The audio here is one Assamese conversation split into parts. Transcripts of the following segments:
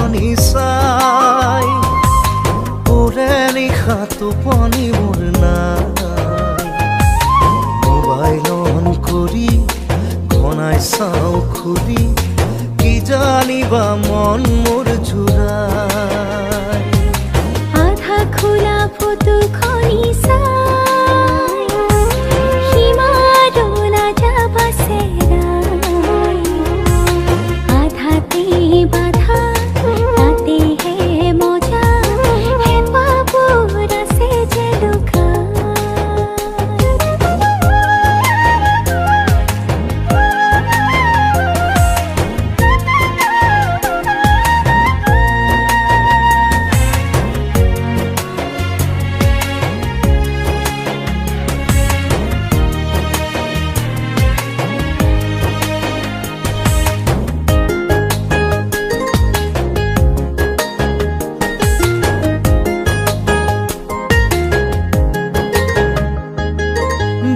টোপনি চাই ওৰে নিশা টোপনি মোৰ নাই মোবাইল অন কৰি ঘনাই চাওঁ খুলি কি জানিবা মন মোৰ জোৰাই আধা খোলা ফটোখনি চাই সীমাডোলা যাবা চেৰাই আধাতে বাধা তাতেহে মজা হেঁপাহবোৰ আছে যে লুকাই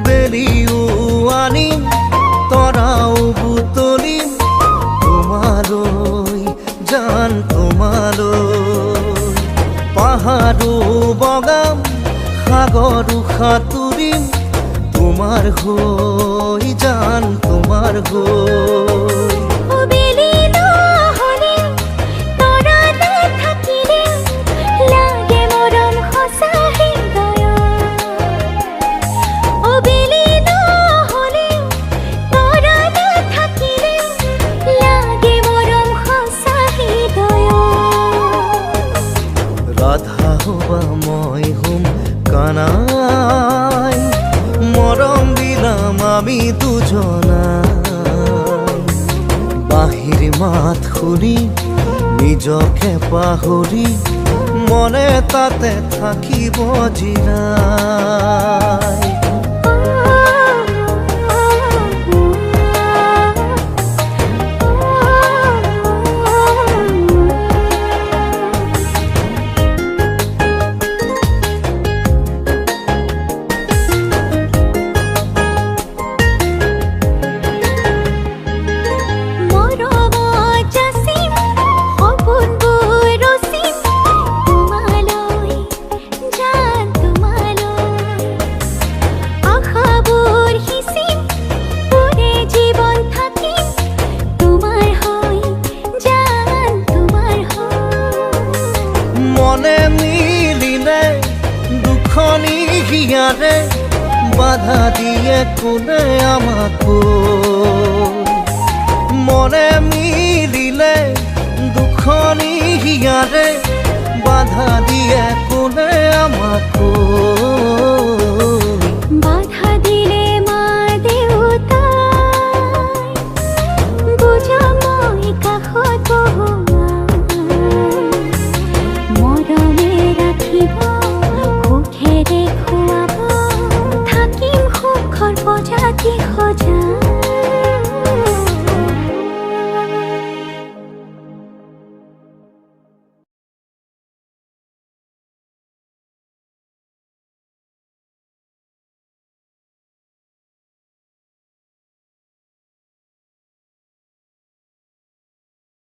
বেলিও আনিম তৰাও বুটলিম তোমালৈ জান তোমালৈ পাহাৰো বগাম সাগৰো সাঁতুৰিম তোমাৰ হৈ জান তোমাৰ হৈ ৰাধা হবা মই হোম কানাই মৰম দিলাম আমি দুজনাই বাহিৰ মাত শুনি নিজকে পাহৰি মনে তাতে থাকিব জিৰাই মনে মিলিলে দুখনি হিয়াৰে বাধা দিয়ে কোনে আমাকো মনে মিলিলে দুখনি হিয়াৰে বাধা দিয়ে কোনে আমাকো বাধা দিলে মা দেউতাই বুজা মই কাষত মৰমে ৰাখিব সুখেৰে খুৱাব থাকিম সুখৰ প্ৰজাতি সজা